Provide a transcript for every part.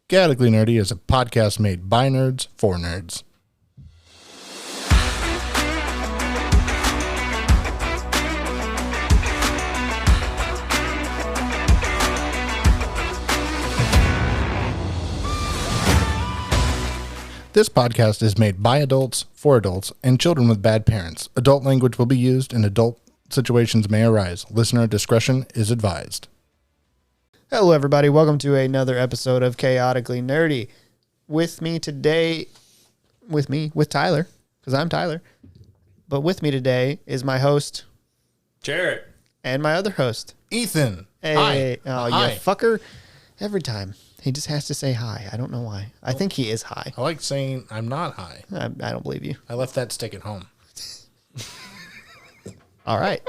Chaotically Nerdy is a podcast made by nerds for nerds. This podcast is made by adults, for adults, and children with bad parents. Adult language will be used and adult situations may arise. Listener discretion is advised. Hello, everybody. Welcome to another episode of Chaotically Nerdy. With me today, with Tyler, because I'm Tyler. But with me today is my host, Jarrett. And my other host, Ethan. Hey. Hi. Oh, Hi. you fucker. Every time. He just has to say hi. I don't know why. I think he is high. I like saying I'm not high. I don't believe you. I left that stick at home. All right.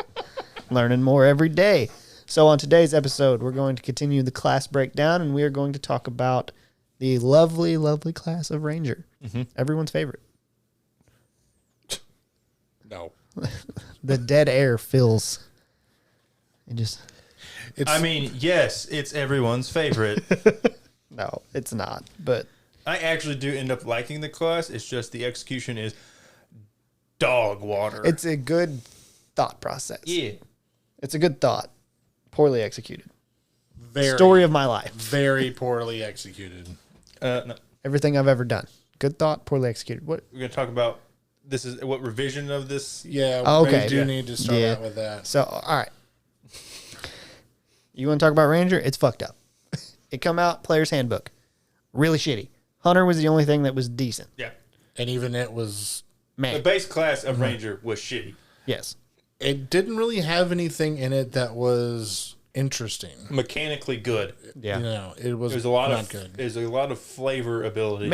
Learning more every day. So on today's episode, we're going to continue the class breakdown, and we are going to talk about the lovely, lovely class of Ranger. Mm-hmm. Everyone's favorite. No. The dead air fills. It just... Yes, it's everyone's favorite. No, it's not. But I actually do end up liking the class. It's just the execution is dog water. it's a good thought process. Yeah. It's a good thought. Poorly executed. Very, Story of my life. very poorly executed. No, Everything I've ever done. Good thought, poorly executed. What? we're going to talk about this is what revision of this. Yeah, Oh, we okay. do Yeah. need to start Yeah. out with that. So, all right. You want to talk about Ranger? It's fucked up. It come out, Player's Handbook. Really shitty. Hunter was the only thing that was decent. Yeah. And even it was... The Man. base class of Ranger was shitty. Yes. It didn't really have anything in it that was interesting. Mechanically good. Yeah. You know, it was There's a lot not of good. There's a lot of flavor abilities.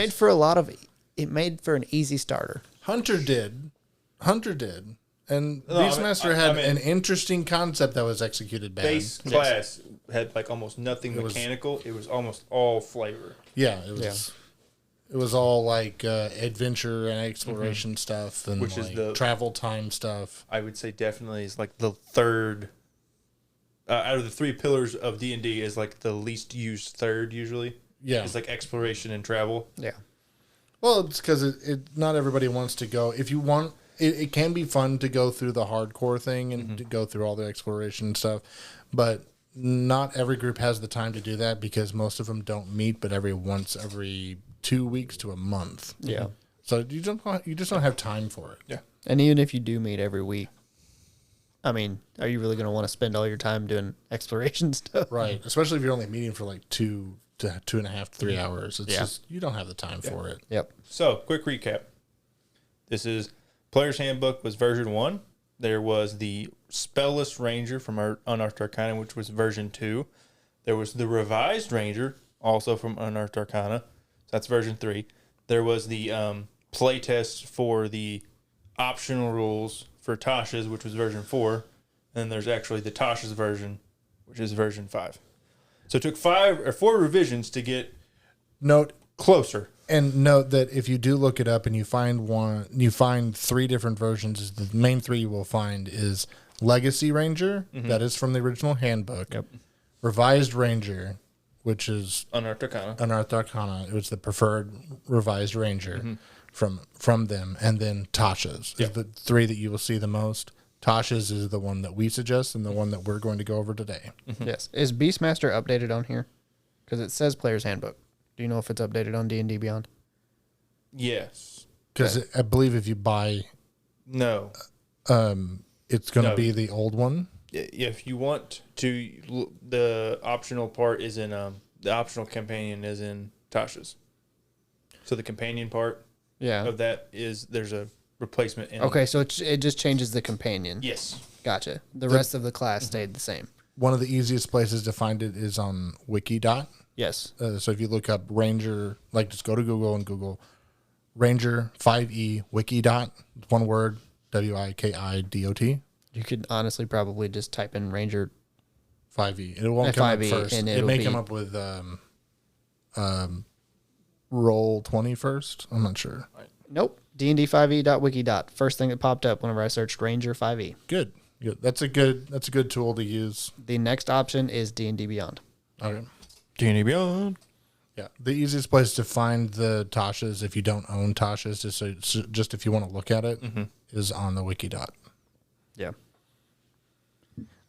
It made for an easy starter. Hunter did. And No, Beastmaster had I mean- an interesting concept that was executed bad. base class had like almost nothing mechanical. It was almost all flavor. Yeah, it was. It was all like adventure and exploration stuff, and Which is like the- travel time stuff. I would say definitely is like the third out of the three pillars of D&D is like the least used third usually. Yeah. It's like exploration and travel. Yeah. Well, it's because it not everybody wants to go. If you want, it can be fun to go through the hardcore thing and to go through all the exploration stuff, but not every group has the time to do that because most of them don't meet, but every 2 weeks to a month. Yeah. So you just don't have time for it. Yeah. And even if you do meet every week, I mean, are you really going to want to spend all your time doing exploration stuff? Right. Especially if you're only meeting for like 2 to 2.5 to 3 hours. It's Yeah. just you don't have the time for it. Yep. So, quick recap. This is Player's Handbook was version 1. There was the Spellless Ranger from our Unearthed Arcana, which was version 2. There was the Revised Ranger, also from Unearthed Arcana. So that's version 3. There was the playtest for the optional rules for Tasha's, which was version 4. And then there's actually the Tasha's version, which is version 5. So it took 4 revisions to get Note closer. And note that if you do look it up and you find 3 different versions, the main 3 you will find is Legacy Ranger, that is from the original handbook. Yep. Revised Ranger, which is Unearthed Arcana. Unearthed Arcana. It was the preferred Revised Ranger from them. And then Tasha's is the 3 that you will see the most. Tasha's is the one that we suggest and the one that we're going to go over today. Yes. Is Beastmaster updated on here? Because it says Player's Handbook. Do you know if it's updated on D&D Beyond? Yes. Because I believe if you buy, No. it's going to No. be the old one. If you want to, the optional part is in the optional companion is in Tasha's. So the companion part Yeah. of that is there's a replacement in. Okay, so it just changes the companion. Yes. Gotcha. The rest of the class stayed the same. One of the easiest places to find it is on Wikidot. Yes. So if you look up Ranger, like just go to Google and Google Ranger 5e Wikidot, one word, Wikidot, You could honestly probably just type in Ranger. 5e. It won't come up 5e, first. and It it'll may be- come up with Roll 20 first. I'm not sure. Nope. D&D5e.wiki. First thing that popped up whenever I searched Ranger 5e. Good. That's a good tool to use. The next option is D&D Beyond. Okay. D&D Beyond. Yeah, the easiest place to find the Tashas if you don't own Tashas, just if you want to look at it, is on the Wikidot. Yeah.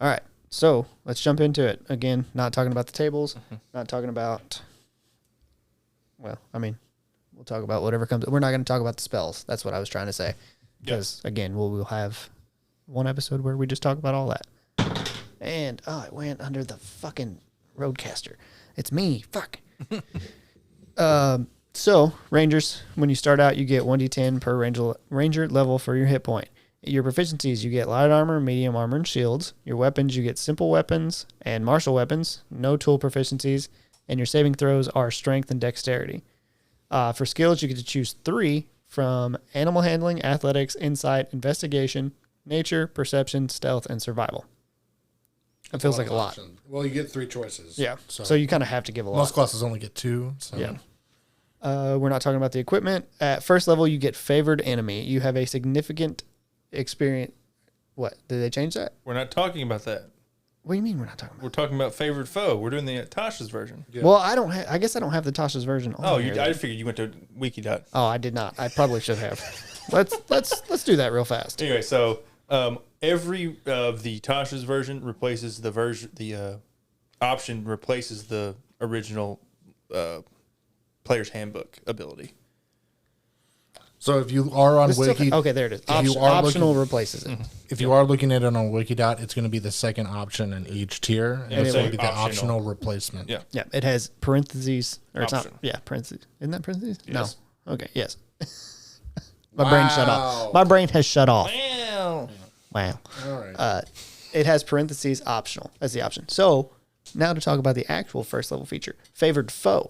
All right. So let's jump into it. Again, not talking about the tables, not talking about, well, I mean, we'll talk about whatever comes. We're not going to talk about the spells. That's what I was trying to say. Because, again, we'll have one episode where we just talk about all that. And, it went under the fucking roadcaster. It's me. Fuck. So, Rangers, when you start out, you get 1d10 per ranger level for your hit point. Your proficiencies, you get light armor, medium armor, and shields. Your weapons, you get simple weapons and martial weapons, no tool proficiencies, and your saving throws are strength and dexterity. For skills, you get to choose 3 from animal handling, athletics, insight, investigation, nature, perception, stealth, and survival. That feels like a lot. Well, you get 3 choices. Yeah. So you kind of have to give a lot. Most classes only get 2. So. Yeah. We're not talking about the equipment. At first level, you get favored enemy. You have a significant experience. What? Did they change that? We're not talking about that. What do you mean we're not talking about? We're talking about favored foe. We're doing the Tasha's version. Yeah. Well, I don't. I guess I don't have the Tasha's version. On here, I then. figured you went to Wikidot. Oh, I did not. I probably should have. Let's do that real fast. Anyway, so every of the Tasha's version replaces the option replaces the original player's handbook ability. So if you are on Wiki, Okay, there it is. if you are Optional looking- replaces it. if you are looking at it on Wikidot, it's going to be the second option in each tier, and it's it'll going to say be the optional. optional replacement. Yeah. Yeah, it has parentheses, or it's not. Option. Yeah, parentheses. Isn't that parentheses? Yes. No. Okay. Yes. My brain shut off. Wow. My brain has shut off. Well, Wow. All right. It has parentheses optional as the option. So now to talk about the actual first level feature, favored foe.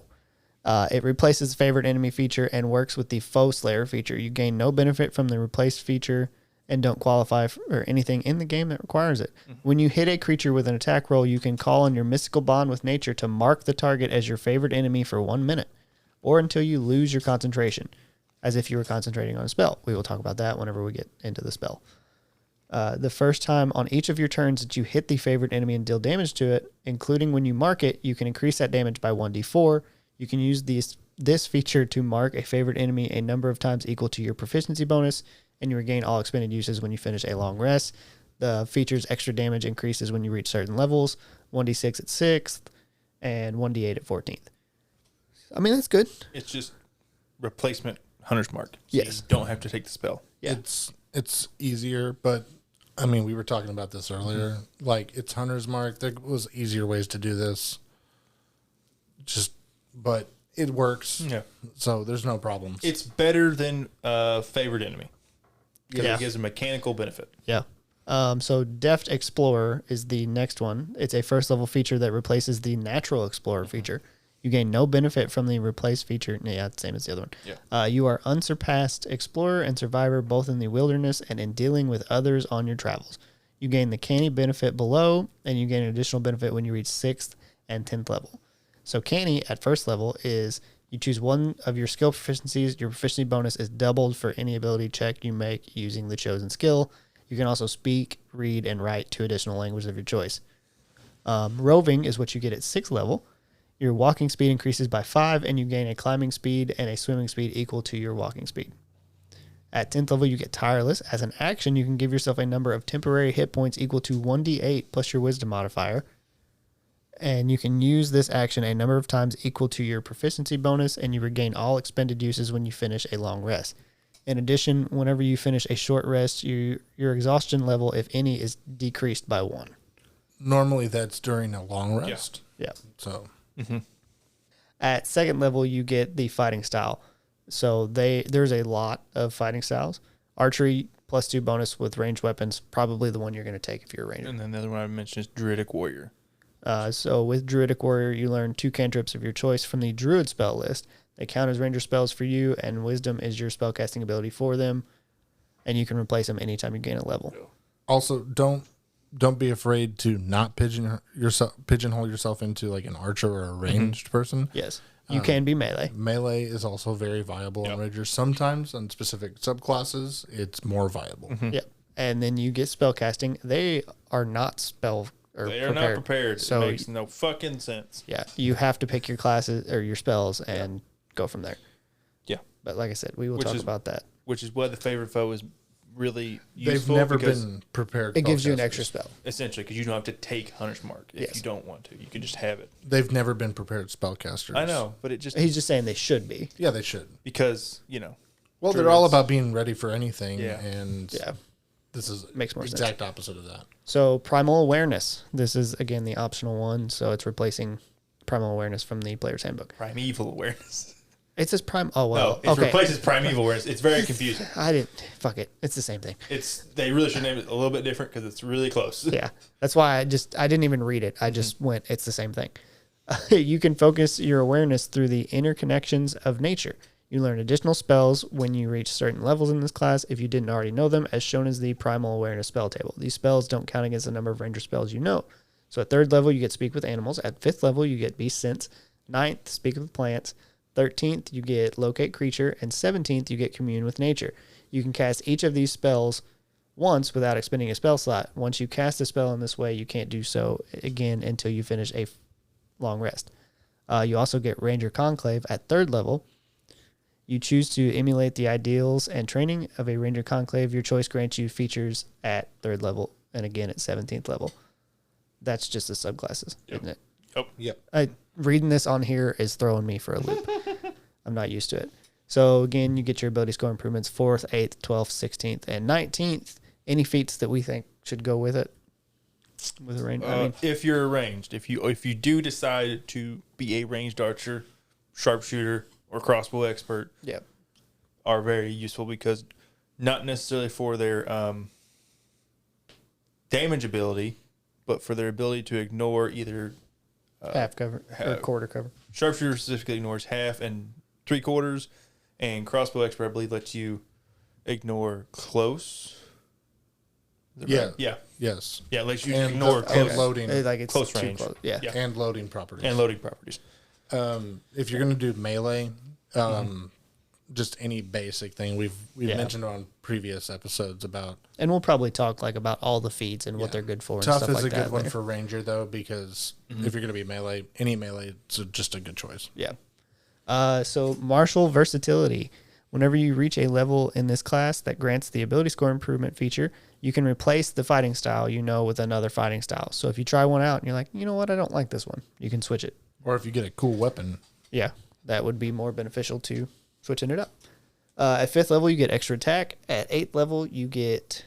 It replaces the favorite enemy feature and works with the foe slayer feature. You gain no benefit from the replaced feature and don't qualify for anything in the game that requires it. When you hit a creature with an attack roll, you can call on your mystical bond with nature to mark the target as your favorite enemy for 1 minute or until you lose your concentration, as if you were concentrating on a spell. We will talk about that whenever we get into the spell. The first time on each of your turns that you hit the favorite enemy and deal damage to it, including when you mark it, you can increase that damage by 1d4. You can use this feature to mark a favorite enemy a number of times equal to your proficiency bonus, and you regain all expended uses when you finish a long rest. The feature's extra damage increases when you reach certain levels, 1d6 at 6th, and 1d8 at 14th. I mean, that's good. it's just replacement Hunter's Mark. So Yes. You don't have to take the spell. Yeah. It's easier, but I mean, we were talking about this earlier. Like, it's Hunter's Mark. There was easier ways to do this. But it works. Yeah. So there's no problems. It's better than favored enemy. Because Yeah. it gives a mechanical benefit. Yeah. So Deft Explorer is the next one. It's a first level feature that replaces the Natural Explorer feature. You gain no benefit from the replace feature. Yeah, same as the other one. Yeah. You are unsurpassed explorer and survivor both in the wilderness and in dealing with others on your travels. You gain the canny benefit below, and you gain an additional benefit when you reach 6th and 10th level. So canny at first level is you choose one of your skill proficiencies. Your proficiency bonus is doubled for any ability check you make using the chosen skill. You can also speak, read, and write 2 additional languages of your choice. Roving is what you get at 6th level. Your walking speed increases by 5, and you gain a climbing speed and a swimming speed equal to your walking speed. At 10th level, you get tireless. As an action, you can give yourself a number of temporary hit points equal to 1d8 plus your wisdom modifier. And you can use this action a number of times equal to your proficiency bonus, and you regain all expended uses when you finish a long rest. In addition, whenever you finish a short rest, your exhaustion level, if any, is decreased by 1. Normally, that's during a long rest. Yeah. So At 2nd level, you get the fighting style. So there's a lot of fighting styles. Archery +2 bonus with ranged weapons, probably the one you're going to take if you're a ranger. And then the other one I mentioned is Druidic Warrior. So with Druidic Warrior, you learn 2 cantrips of your choice from the Druid spell list. They count as ranger spells for you, and Wisdom is your spellcasting ability for them, and you can replace them anytime you gain a level. also don't be afraid to not pigeonhole yourself into like an archer or a ranged person. Yes, you can be melee. Melee is also very viable in Rangers. Sometimes on specific subclasses, it's more viable. Yep. And then you get spellcasting. They are not or They are not prepared. So it makes no fucking sense. yeah, you have to pick your classes or your spells and go from there. Yeah. But like I said, we will talk about that. Which is why the favorite foe is really They've useful. never because been prepared. It gives you an spellcasters. extra spell. essentially, because you don't have to take Hunter's Mark if Yes. you don't want to. You can just have it. They've never been prepared spellcasters. I know, but it just He's just saying they should be. Yeah, they should. because Well, they're all about being ready for anything. Yeah. And Yeah. this is Makes more sense. exact opposite of that. So primal awareness. This is again the optional one. So it's replacing primal awareness from the player's handbook. primeval awareness. It says prime. Oh No, well. it okay. replaces primeval awareness. It's very confusing. I didn't. Fuck it. It's the same thing. They really should name it a little bit different because it's really close. Yeah. That's why I didn't even read it. I just went. It's the same thing. You can focus your awareness through the interconnections of nature. You learn additional spells when you reach certain levels in this class if you didn't already know them, as shown as the primal awareness spell table. These spells don't count against the number of ranger spells you know. So at 3rd level, you get Speak with Animals. At 5th level, you get Beast Sense. 9th, Speak with Plants. 13th, you get Locate Creature. And 17th, you get Commune with Nature. You can cast each of these spells once without expending a spell slot. Once you cast a spell in this way, you can't do so again until you finish a long rest. You also get Ranger Conclave at 3rd level. You choose to emulate the ideals and training of a Ranger Conclave. Your choice grants you features at 3rd level and again at 17th level. That's just the subclasses, isn't it? Yep. Reading this on here is throwing me for a loop. I'm not used to it. So again, you get your ability score improvements 4th, 8th, 12th, 16th, and 19th. Any feats that we think should go with it? With a range, If you're ranged, if you do decide to be a ranged archer, sharpshooter, or crossbow expert, yeah, are very useful because not necessarily for their damage ability, but for their ability to ignore either half cover or quarter cover. sharpshooter specifically ignores half and 3/4, and crossbow expert I believe lets you ignore close. Is it Yeah. right? Yeah. Yes. Yeah, it lets you And ignore the- close and loading. Like it's Close too range. close. Yeah. Yeah. And loading properties. and loading properties. If you're going to do melee, just any basic thing we've Yeah. mentioned on previous episodes about And we'll probably talk like about all the feeds and what they're good for and tough stuff is like a that. good one later. for ranger though, because if you're going to be melee, any melee, it's just a good choice. Yeah. So martial versatility. Whenever you reach a level in this class that grants the ability score improvement feature, you can replace the fighting style you know with another fighting style. So if you try one out and you're like, you know what, I don't like this one, you can switch it. Or if you get a cool weapon, Yeah, that would be more beneficial to switching it up. At 5th level, you get extra attack. At 8th level, you get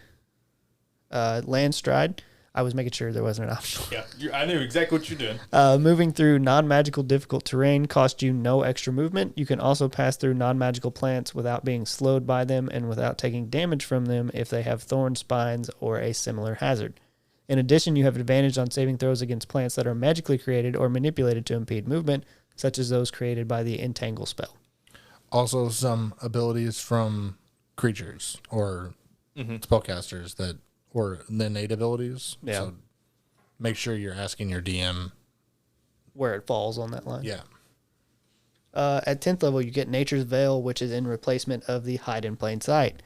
land stride. I was making sure there wasn't an option. Yeah, I knew exactly what you're doing. Moving through non-magical difficult terrain costs you no extra movement. You can also pass through non-magical plants without being slowed by them and without taking damage from them if they have thorn spines or a similar hazard. In addition, you have advantage on saving throws against plants that are magically created or manipulated to impede movement, such as those created by the Entangle spell. also some abilities from creatures or spellcasters that, or the innate abilities. Yeah. So make sure you're asking your DM. Where it falls on that line. Yeah. At 10th level, you get Nature's Veil, which is in replacement of the Hide in Plain Sight.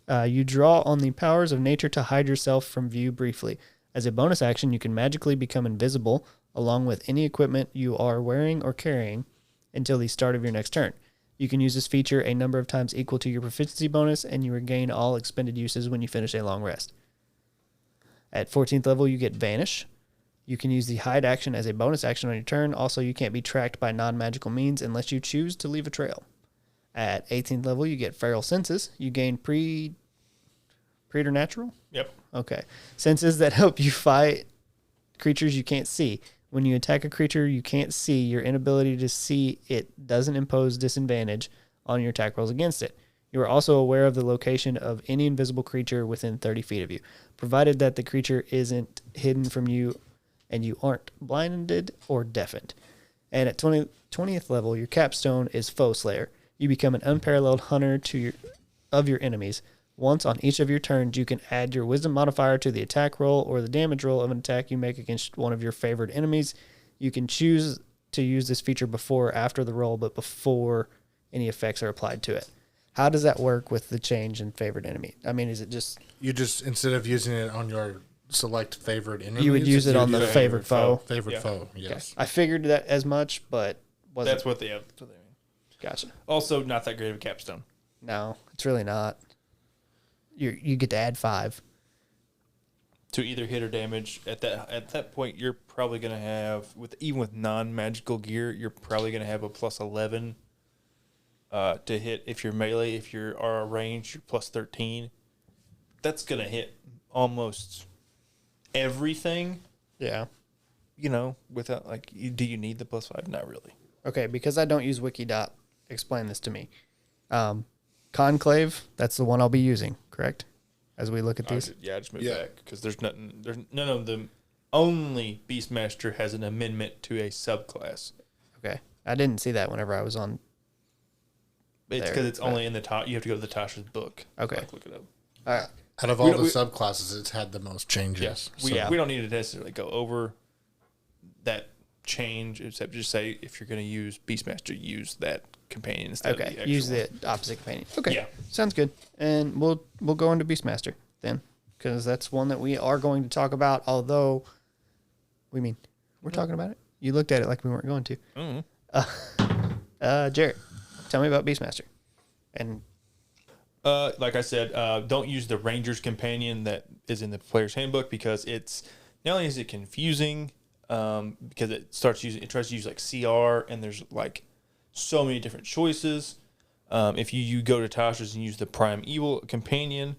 You draw on the powers of nature to hide yourself from view briefly. As a bonus action, you can magically become invisible, along with any equipment you are wearing or carrying, until the start of your next turn. You can use this feature a number of times equal to your proficiency bonus, and you regain all expended uses when you finish a long rest. At 14th level, you get Vanish. You can use the hide action as a bonus action on your turn. Also, you can't be tracked by non-magical means unless you choose to leave a trail. At 18th level, you get Feral Senses. You gain Preternatural? Yep. Okay. Senses that help you fight creatures you can't see. When you attack a creature you can't see, your inability to see it doesn't impose disadvantage on your attack rolls against it. You are also aware of the location of any invisible creature within 30 feet of you, provided that the creature isn't hidden from you and you aren't blinded or deafened. And at 20th level, your capstone is Foe Slayer. You become an unparalleled hunter of your enemies. Once on each of your turns, you can add your wisdom modifier to the attack roll or the damage roll of an attack you make against one of your favored enemies. You can choose to use this feature before or after the roll, but before any effects are applied to it. How does that work with the change in favored enemy? I mean, is it just... You just, instead of using it on your select favorite enemies. You would use it on the the favorite foe. Favorite Yeah. foe, yes. I figured that as much, but wasn't. That's what they have. That's what they mean. Gotcha. Also, not that great of a capstone. No, it's really not. You get to add 5. To either hit or damage. At that point, you're probably going to have, even with non-magical gear, you're probably going to have a plus 11 to hit if you're melee. If you are ranged, you're plus 13. That's going to hit almost everything, Yeah. without, do you need the plus 5? Not really. Okay, because I don't use Wikidot, explain this to me. Conclave, that's the one I'll be using, correct? As we look at these. Just move Yeah. back, because there's none of them. Only Beastmaster has an amendment to a subclass. Okay. I didn't see that whenever I was on. It's There, because it's only in the top. You have to go to the Tasha's book. Okay. Look it up. All right. Out of all the subclasses, it's had the most changes. Yes. So- We don't need to necessarily go over that change, except just say if you're going to use Beastmaster, use that companion instead of the Okay. actual Use one. the opposite companion. Okay. Yeah. Sounds good. And we'll go into Beastmaster then, because that's one that we are going to talk about. Although, we're talking about it. You looked at it like we weren't going to. Mhm. Jarrett, tell me about Beastmaster. And Like I said, don't use the Ranger's companion that is in the player's handbook, because it's not only is it confusing, because it tries to use like CR, and there's like so many different choices. If you go to Tasha's and use the Primeval companion,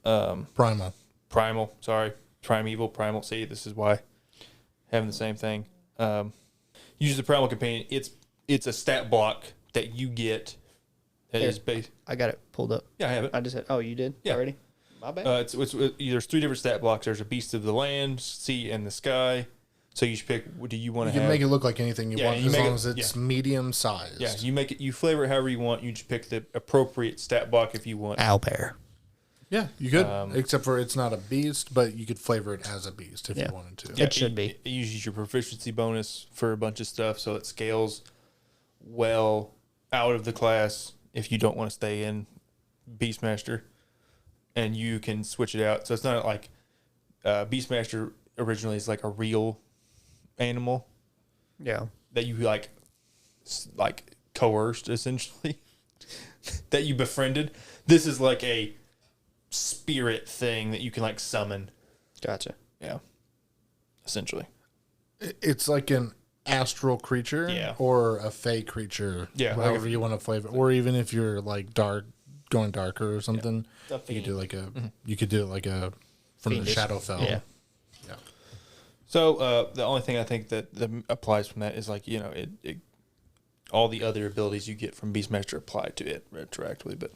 Primal. Primal. See, this is why having the same thing. Use the Primal companion. It's a stat block that you get that Here. is based. I got it pulled up. Yeah, I have it. I just said, oh, you did Yeah. already? My bad. There's 3 different stat blocks. There's a beast of the land, sea, and the sky. So you should pick. What do you want You to can have? make it look like anything you Yeah, want, you as make long it- as it's yeah. medium sized. Yeah, you make it. You flavor it however you want. You just pick the appropriate stat block if you want. Owlbear. Yeah, you could. Except for it's not a beast, but you could flavor it as a beast if Yeah. you wanted to. Yeah. It should be. It uses your proficiency bonus for a bunch of stuff, so it scales well out of the class if you don't want to stay in Beastmaster, and you can switch it out. So it's not like Beastmaster originally is like a real animal Yeah. that you like coerced, essentially, that you befriended. This is like a spirit thing that you can like summon. Gotcha. Yeah, essentially. It's like an astral creature, Yeah. or a fey creature, Yeah, like however if- you want to flavor, or even if you're like going darker or something, A you could fiend. do like a you could do it like a from Fiendish. the Shadowfell. Yeah. Yeah. So the only thing I think that applies from that is like it all the other abilities you get from Beastmaster apply to it retroactively, but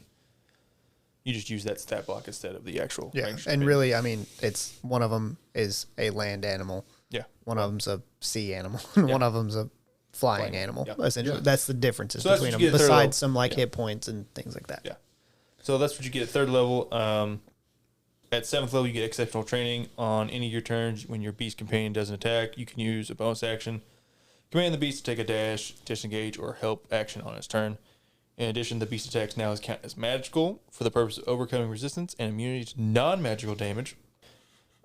you just use that stat block instead of the actual. Yeah. range And spin. really, I mean, it's one of them is a land animal. yeah, One of them's a sea animal. And one of them's a flying Flying, animal. yeah. Essentially, Yeah. that's the differences So that's between what them. you get at third Besides level. some like Yeah. hit points and things like that. yeah. So that's what you get at 3rd level. At 7th level, you get exceptional training on any of your turns. When your beast companion doesn't attack, you can use a bonus action. Command the beast to take a dash, disengage, or help action on its turn. In addition, the beast attacks now is counted as magical for the purpose of overcoming resistance and immunity to non-magical damage.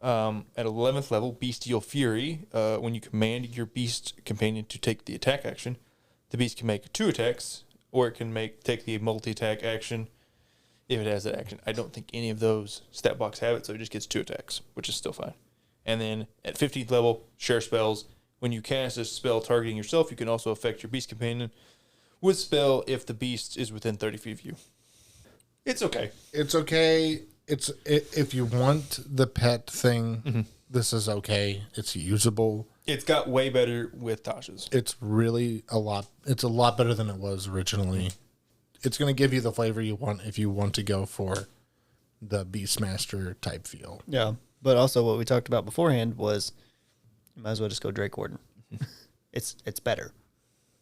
At 11th level, Bestial Fury. When you command your beast companion to take the attack action, the beast can make 2 attacks, or it can take the multi-attack action if it has that action. I don't think any of those stat blocks have it, so it just gets 2 attacks, which is still fine. And then at 15th level, Share Spells. When you cast a spell targeting yourself, you can also affect your beast companion with spell if the beast is within 30 feet of you. It's okay. It's okay. If you want the pet thing, this is okay. It's usable. It's got way better with Tasha's. It's really a lot. It's a lot better than it was originally. It's going to give you the flavor you want if you want to go for the Beastmaster type feel. Yeah. But also what we talked about beforehand was you might as well just go Drake Warden. It's better.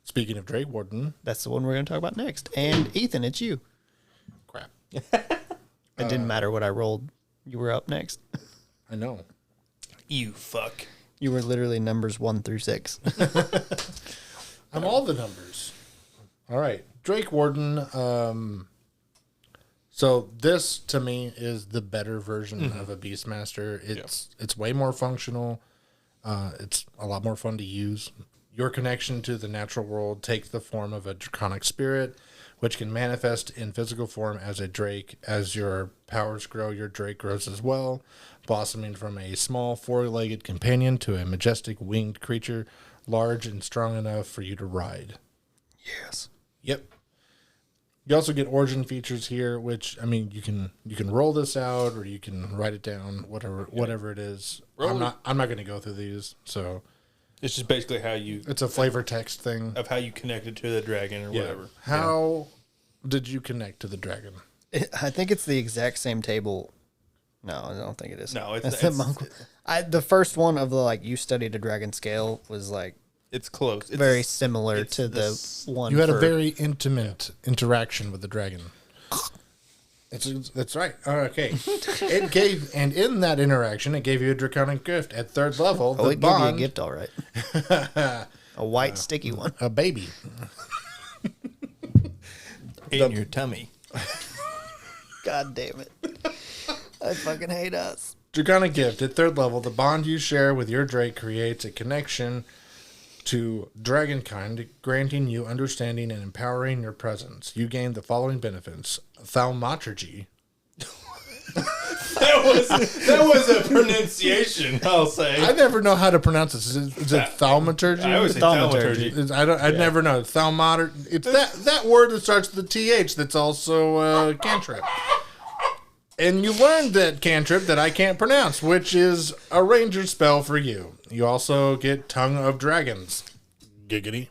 Speaking of Drake Warden, That's the one we're going to talk about next. And Ethan, it's you. crap. It didn't matter what I rolled. You were up next. I know. You fuck. You were literally numbers 1 through 6. I'm all the numbers. All right. Drake Warden. So this to me is the better version of a Beastmaster. It's way more functional. It's a lot more fun to use. Your connection to the natural world takes the form of a draconic spirit, which can manifest in physical form as a drake. As your powers grow, your drake grows as well, blossoming from a small four-legged companion to a majestic winged creature, large and strong enough for you to ride. Yes. Yep. You also get origin features here, which I mean, you can roll this out or you can write it down, whatever it is. I'm not going to go through these, so It's just basically how you it's a flavor text thing. of how you connected to the dragon or whatever. How did you connect to the dragon? I think it's the exact same table. No, I don't think it is. No, That's the monk. The first one of the like you studied a dragon scale was like It's close. It's very similar it's to the this- one. You had a for- very intimate interaction with the dragon. That's right. Okay. It gave, and in that interaction, it gave you a draconic gift at 3rd level. Oh, The it gave you a bond, gift, all right. A white sticky one. a baby. in your tummy. God damn it! I fucking hate us. Draconic gift at 3rd level. The bond you share with your drake creates a connection to dragonkind, granting you understanding and empowering your presence. You gain the following benefits: thaumaturgy. That was a pronunciation, I'll say. I never know how to pronounce this. Is it thaumaturgy? I always say Thaumaturgy. thaumaturgy. I'd never know. Thaumaturgy. It's that word that starts with the TH that's also cantrip. And you learned that cantrip that I can't pronounce, which is a ranger spell for you. You also get Tongue of Dragons. Giggity.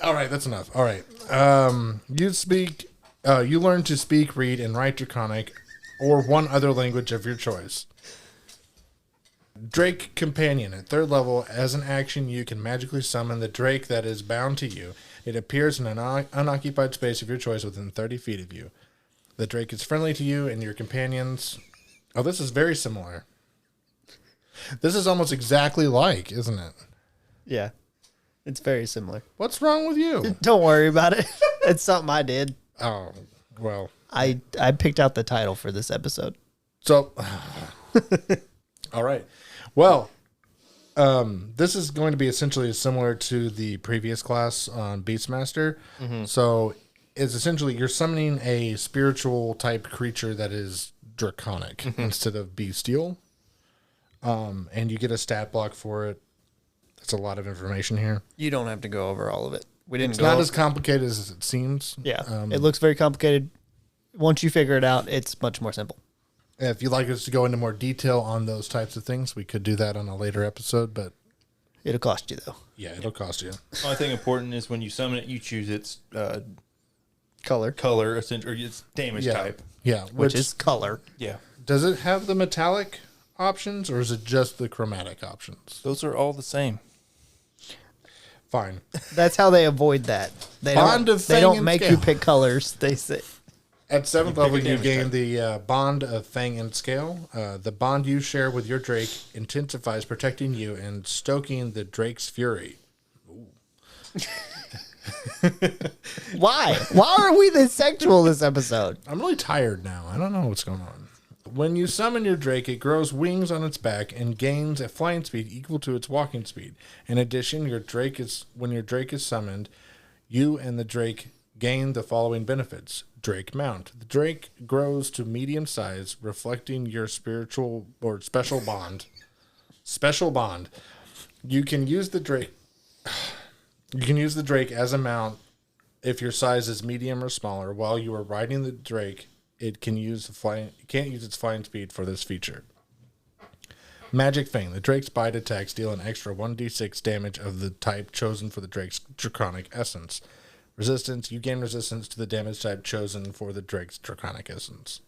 All right, that's enough. All right. You learn to speak, read, and write Draconic or one other language of your choice. Drake Companion. At 3rd level, as an action, you can magically summon the drake that is bound to you. It appears in an unoccupied space of your choice within 30 feet of you. The drake is friendly to you and your companions. Oh, this is very similar. This is almost exactly like, isn't it? Yeah, it's very similar. What's wrong with you? Don't worry about it. It's something I did. Oh, well. I picked out the title for this episode. So, all right. Well, this is going to be essentially similar to the previous class on Beastmaster. So, it's essentially you're summoning a spiritual type creature that is draconic instead of bestial. And you get a stat block for it. That's a lot of information here. You don't have to go over all of it. We didn't It's go. not as complicated as it seems. Yeah, it looks very complicated. Once you figure it out, it's much more simple. If you'd like us to go into more detail on those types of things, we could do that on a later episode. But It'll cost you though. yeah, it'll cost you. Only thing important is when you summon it, you choose its Color, color, or its damage Yeah, type. yeah. which is color. Yeah. Does it have the metallic options or is it just the chromatic options? Those are all the same. Fine. That's how they avoid that. They Bond don't. of They Fang don't and make you Scale. pick colors. They say. At 7th pick level, a you damage gain type. the bond of Fang and Scale. The bond you share with your drake intensifies protecting you and stoking the drake's fury. Why? Why are we this sexual this episode? I'm really tired now. I don't know what's going on. When you summon your drake, it grows wings on its back and gains a flying speed equal to its walking speed. In addition, when your drake is summoned, you and the drake gain the following benefits. Drake mount. The drake grows to medium size, reflecting your spiritual or special bond. Special bond. You can use the drake. You can use the drake as a mount if your size is medium or smaller. While you are riding the drake, it can't use its flying speed for this feature. Magic Fang. The drake's bite attacks deal an extra 1d6 damage of the type chosen for the drake's draconic essence. Resistance. You gain resistance to the damage type chosen for the drake's draconic essence.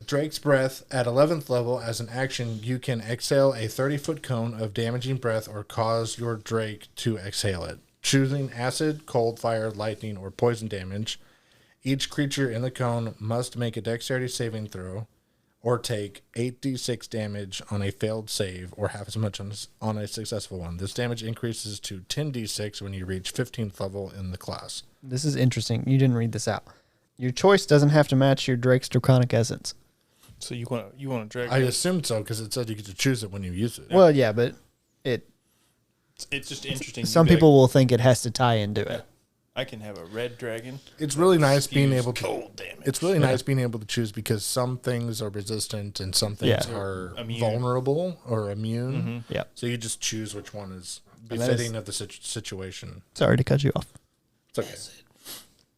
Drake's Breath. At 11th level, as an action, you can exhale a 30-foot cone of damaging breath or cause your drake to exhale it, choosing acid, cold, fire, lightning, or poison damage. Each creature in the cone must make a dexterity saving throw. or take 8d6 damage on a failed save, or half as much on a successful one. This damage increases to 10d6 when you reach 15th level in the class. This is interesting. You didn't read this out. Your choice doesn't have to match your Drake's Draconic Essence. So you want to drag? I assumed so because it said you get to choose it when you use it. Well, yeah, but It's just interesting. some people will think it has to tie into it. I can have a red dragon. It's really nice being Use able to. cold damage. It's really nice being able to choose because some things are resistant and some things Yeah. are Immune. vulnerable or immune. Yeah. So you just choose which one is And that befitting of the situation. Sorry to cut you off. It's okay.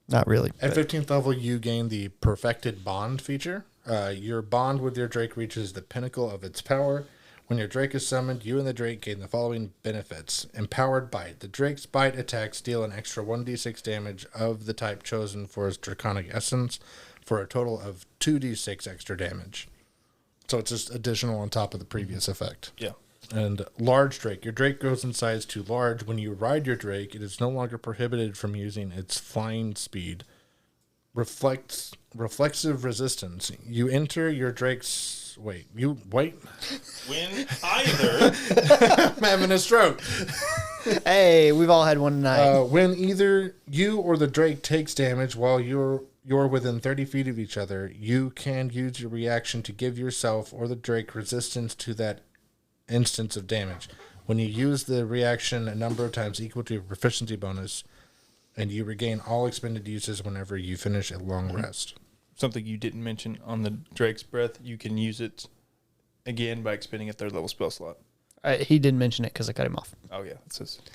Not really. At but- 15th level, you gain the Perfected Bond feature. Your bond with your Drake reaches the pinnacle of its power. When your Drake is summoned, you and the Drake gain the following benefits. Empowered Bite. The Drake's bite attacks deal an extra 1d6 damage of the type chosen for its Draconic Essence for a total of 2d6 extra damage. So it's just additional on top of the previous effect. Yeah. And Large Drake. Your Drake grows in size to large. When you ride your Drake, it is no longer prohibited from using its flying speed. Reflexive resistance. You enter your Drake's... Wait. When either I'm having a stroke. Hey, we've all had one tonight. When either you or the Drake takes damage while you're within 30 feet of each other, you can use your reaction to give yourself or the Drake resistance to that instance of damage. When you use the reaction a number of times equal to your proficiency bonus, and you regain all expended uses whenever you finish a long rest. something you didn't mention on the Drake's Breath, you can use it again by expending a 3rd level spell slot. He didn't mention it because I cut him off. Oh yeah,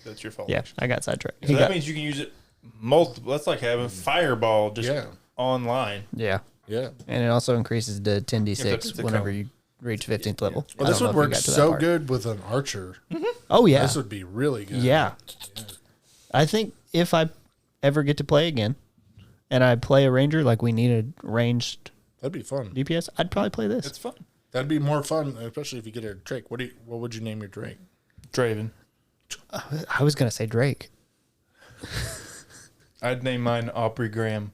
that's your fault. Yeah, I got sidetracked. So that means you can use it multiple. That's like having Fireball just Yeah. online. Yeah. Yeah. And it also increases to 10d6 Yeah, it's a whenever count. you reach 15th level. Well, I this don't would know if you work got to that so part. good with an archer. Oh, yeah. This would be really good. Yeah. I think if I ever get to play again and I play a ranger, like we need a ranged That'd be fun. DPS, I'd probably play this. It's fun. That'd be more fun, especially if you get a Drake. What would you name your Drake? Draven. I was going to say Drake. I'd name mine Aubrey Graham.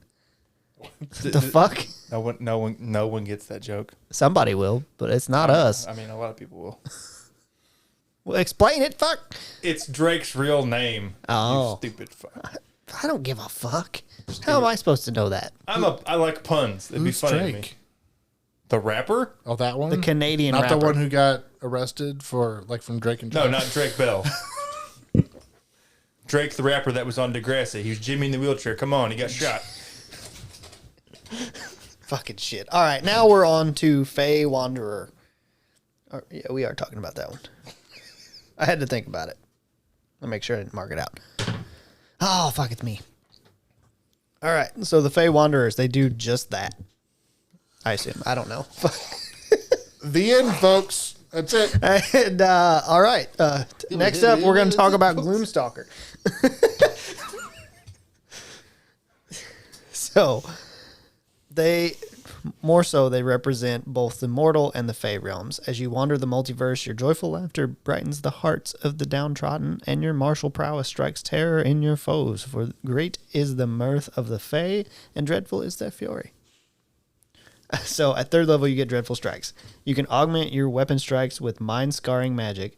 The fuck? No one gets that joke. Somebody will, but it's not us. I mean, a lot of people will. Well, explain it, fuck. It's Drake's real name. Oh. You stupid fuck. I don't give a fuck. How am I supposed to know that? I like puns. It'd Who's be funny to me. Drake? The rapper? Oh, that one? The Canadian Not rapper. the one who got arrested from Drake and No, Josh? not Drake Bell. Drake the rapper that was on Degrassi. He was Jimmy in the wheelchair. Come on, he got shot. Fucking shit. All right, now we're on to Fey Wanderer. Yeah, we are talking about that one. I had to think about it. I'll make sure I didn't mark it out. Oh, fuck, it's me. All right, so the Fey Wanderers, they do just that. I assume. I don't know. The end, folks. That's it. And, all right. Next up, we're going to talk about Gloomstalker. So, they represent both the mortal and the Fey realms. As you wander the multiverse, your joyful laughter brightens the hearts of the downtrodden, and your martial prowess strikes terror in your foes. For great is the mirth of the Fey, and dreadful is their fury. So at 3rd level, you get Dreadful Strikes. You can augment your weapon strikes with mind-scarring magic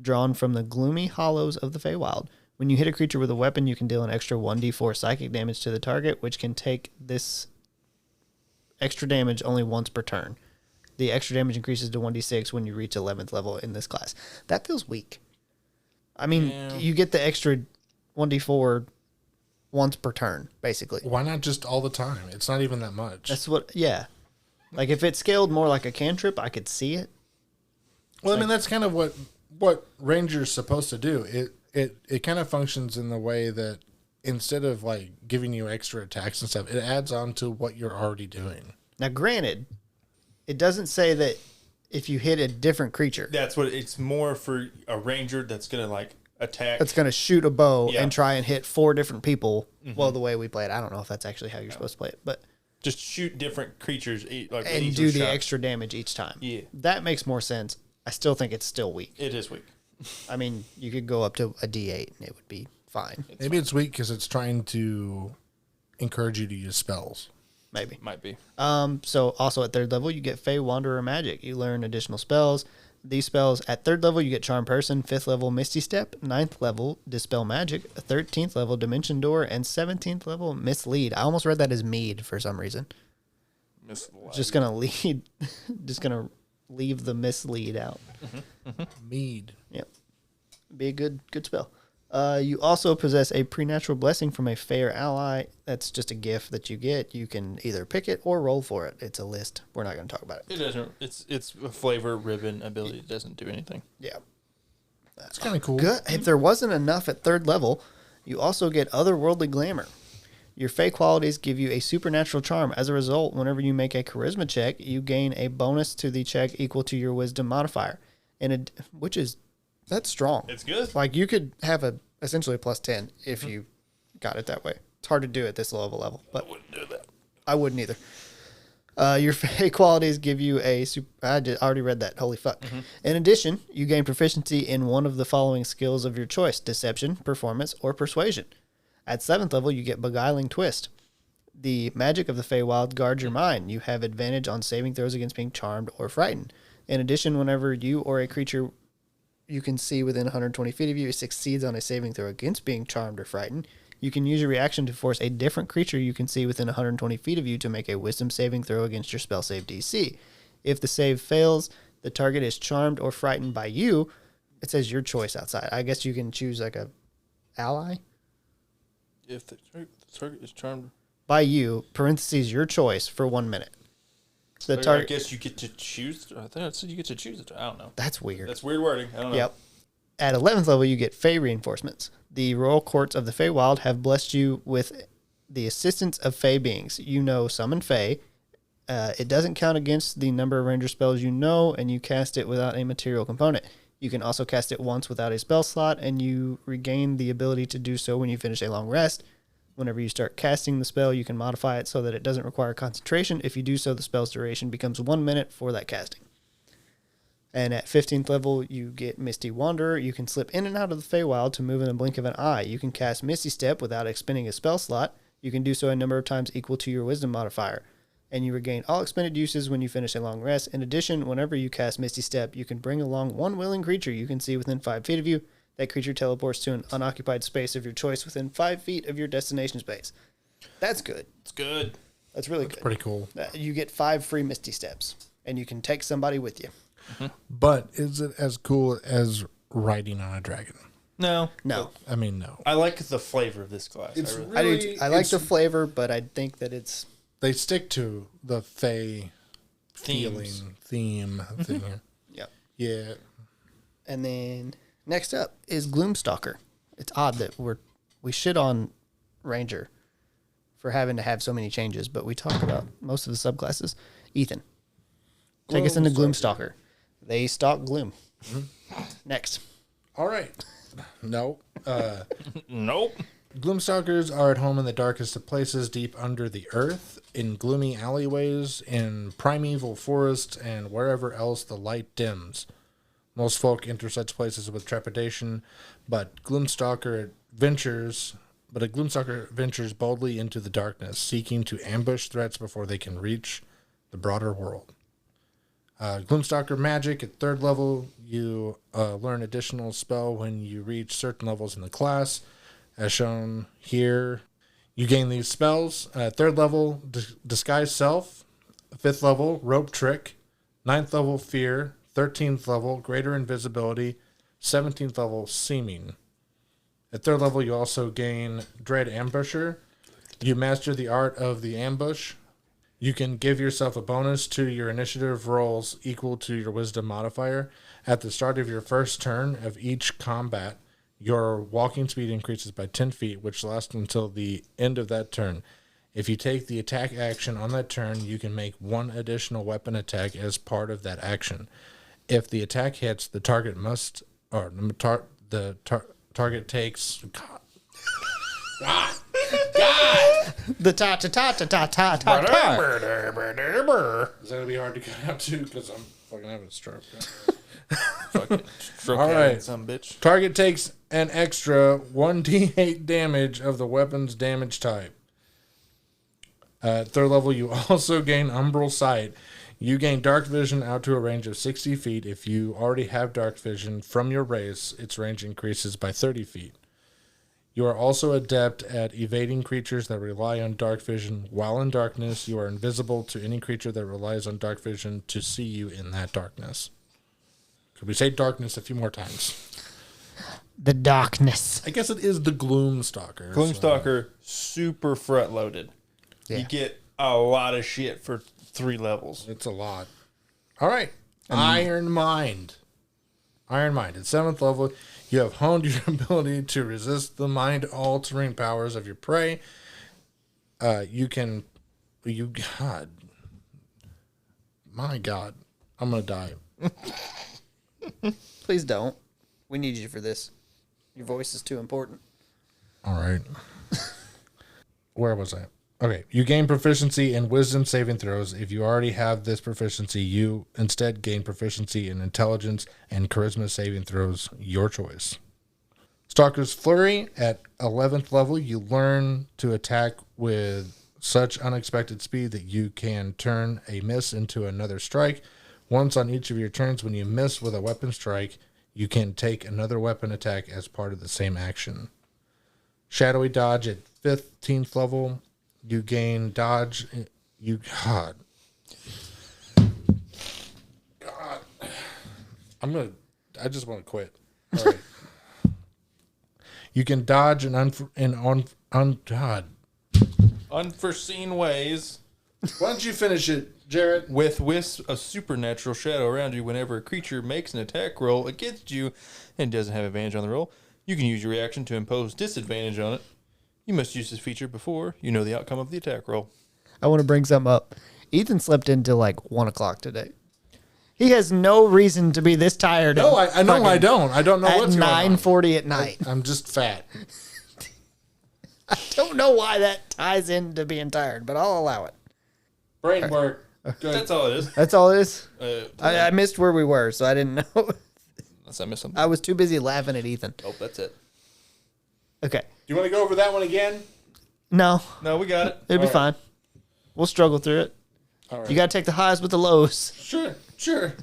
drawn from the gloomy hollows of the Feywild. When you hit a creature with a weapon, you can deal an extra 1d4 psychic damage to the target, which can take this extra damage only once per turn. The extra damage increases to 1d6 when you reach 11th level in this class. That feels weak. I mean, you get the extra 1d4 once per turn, basically. Why not just all the time? It's not even that much. That's what, yeah. Like, if it scaled more like a cantrip, I could see it. Well, I mean, that's kind of what Ranger's supposed to do. It kind of functions in the way that instead of like giving you extra attacks and stuff, it adds on to what you're already doing. Now, granted, it doesn't say that if you hit a different creature, That's what it's more for a ranger that's gonna like attack. it's going to shoot a bow Yeah. and try and hit 4 different people. Well, the way we play it, I don't know if that's actually how you're supposed to play it, but Just shoot different creatures like and each do the shot. extra damage each time. Yeah. That makes more sense. I still think it's still weak. It is weak. I mean, you could go up to a D8 and it would be fine. Maybe it's weak because it's trying to encourage you to use spells. Maybe. Might be. So also at 3rd level, you get Fey Wanderer Magic. You learn additional spells. These spells at 3rd level, you get Charm Person, 5th level Misty Step, 9th level Dispel Magic, 13th level Dimension Door, and 17th level Mislead. I almost read that as Mead for some reason. Mislead. Just gonna lead, just gonna leave the Mislead out. Mead. Yep, be a good spell. You also possess a Prenatural Blessing from a Fair ally. That's just a gift that you get. You can either pick it or roll for it. It's a list. We're not going to talk about it. It doesn't. It's a flavor ribbon ability. It doesn't do anything. Yeah. That's kind of cool. Good. If there wasn't enough at 3rd level, you also get Otherworldly Glamour. Your Fey qualities give you a supernatural charm. As a result, whenever you make a charisma check, you gain a bonus to the check equal to your wisdom modifier, that's strong. It's good. Like you could have essentially a plus 10 if you got it that way. It's hard to do at this level, but I wouldn't do that. I wouldn't either. Your Fey qualities give you I already read that. Holy fuck. In addition, you gain proficiency in one of the following skills of your choice: Deception, Performance, or Persuasion. At 7th level, you get Beguiling Twist. The magic of the Feywild guards your mind. You have advantage on saving throws against being charmed or frightened. In addition, whenever you or a creature you can see within 120 feet of you succeeds on a saving throw against being charmed or frightened, you can use your reaction to force a different creature you can see within 120 feet of you to make a wisdom saving throw against your spell save DC. If the save fails, the target is charmed or frightened by you. It says your choice outside. I guess you can choose like a ally If the target is charmed by you, parentheses your choice for 1 minute. The I target. guess you get to choose. I thought it said you get to choose it. I don't know. That's weird. That's weird wording. I don't know. Yep. At 11th level, you get Fey reinforcements. The Royal Courts of the Feywild have blessed you with the assistance of Fey beings. You know summon Fey. It doesn't count against the number of ranger spells you know, and you cast it without a material component. You can also cast it once without a spell slot, and you regain the ability to do so when you finish a long rest. Whenever you start casting the spell, you can modify it so that it doesn't require concentration. If you do so, the spell's duration becomes 1 minute for that casting. And at 15th level, you get Misty Wanderer. You can slip in and out of the Feywild to move in a blink of an eye. You can cast Misty Step without expending a spell slot. You can do so a number of times equal to your wisdom modifier. And you regain all expended uses when you finish a long rest. In addition, whenever you cast Misty Step, you can bring along one willing creature you can see within 5 feet of you. That creature teleports to an unoccupied space of your choice within 5 feet of your destination space. That's good. It's good. That's really good. Pretty cool. You get 5 free Misty Steps, and you can take somebody with you. But is it as cool as riding on a dragon? No. No. I mean, no. I like the flavor of this class. It's I really, I do. Really, I like it's- the flavor, but I think that it's They stick to the Fey Themes. theme thing here. yeah. Yeah. And then next up is Gloomstalker. It's odd that we shit on Ranger for having to have so many changes, but we talk about most of the subclasses. Ethan, take us into Gloomstalker. They stalk gloom. Next. All right. No. Nope. Gloomstalkers are at home in the darkest of places, deep under the earth, in gloomy alleyways, in primeval forests, and wherever else the light dims. Most folk enter such places with trepidation, but a Gloomstalker ventures boldly into the darkness, seeking to ambush threats before they can reach the broader world. Gloomstalker magic at 3rd level, you learn additional spell when you reach certain levels in the class. As shown here, you gain these spells. 3rd level, Disguise Self. 5th level, Rope Trick. 9th level, Fear. 13th level, Greater Invisibility. 17th level, Seeming. At 3rd level, you also gain Dread Ambusher. You master the art of the ambush. You can give yourself a bonus to your initiative rolls equal to your wisdom modifier. At the start of your first turn of each combat, your walking speed increases by 10 feet, which lasts until the end of that turn. If you take the attack action on that turn, you can make one additional weapon attack as part of that action. If the attack hits, the target must, or the target takes. The ta-ta-ta-ta-ta-ta-ta. Is that gonna be hard to cut out too? Because I'm fucking having a stroke. Fucking stroke All right. some bitch. Target takes an extra 1d8 damage of the weapon's damage type. At third level, you also gain Umbral Sight. You gain dark vision out to a range of 60 feet. If you already have dark vision from your race, its range increases by 30 feet. You are also adept at evading creatures that rely on dark vision. While in darkness, you are invisible to any creature that relies on dark vision to see you in that darkness. Could we say darkness a few more times? The darkness. I guess it is the Gloomstalker. Gloomstalker, super front loaded. Yeah. You get a lot of shit for 3 levels. It's a lot. All right. Iron Mind. Iron Mind. At 7th level, you have honed your ability to resist the mind-altering powers of your prey. God. My God. I'm going to die. Please don't. We need you for this. Your voice is too important. All right. Where was I? Okay. You gain proficiency in wisdom saving throws. If you already have this proficiency, you instead gain proficiency in intelligence and charisma saving throws, your choice. Stalker's Flurry. At 11th level, you learn to attack with such unexpected speed that you can turn a miss into another strike. Once on each of your turns, when you miss with a weapon strike, you can take another weapon attack as part of the same action. Shadowy Dodge. At 15th level, you gain dodge. God. I just want to quit. All right. You can dodge God. Unforeseen ways. Why don't you finish it, Jarrett? With wisps of supernatural shadow around you whenever a creature makes an attack roll against you and doesn't have advantage on the roll, you can use your reaction to impose disadvantage on it. You must use this feature before you know the outcome of the attack roll. I want to bring something up. Ethan slept until like 1 o'clock today. He has no reason to be this tired. No, I know I don't. I don't know at what's going on. 9:40 at night. I'm just fat. I don't know why that ties into being tired, but I'll allow it. Brain work. Good. That's all it is. That's all it is. I I missed where we were, so I didn't know. unless I missed something. I was too busy laughing at Ethan. Oh, that's it. Okay. Do you want to go over that one again? No, No, we got it. it'll be All fine. We'll struggle through it. All right. You got to take the highs with the lows. Sure. The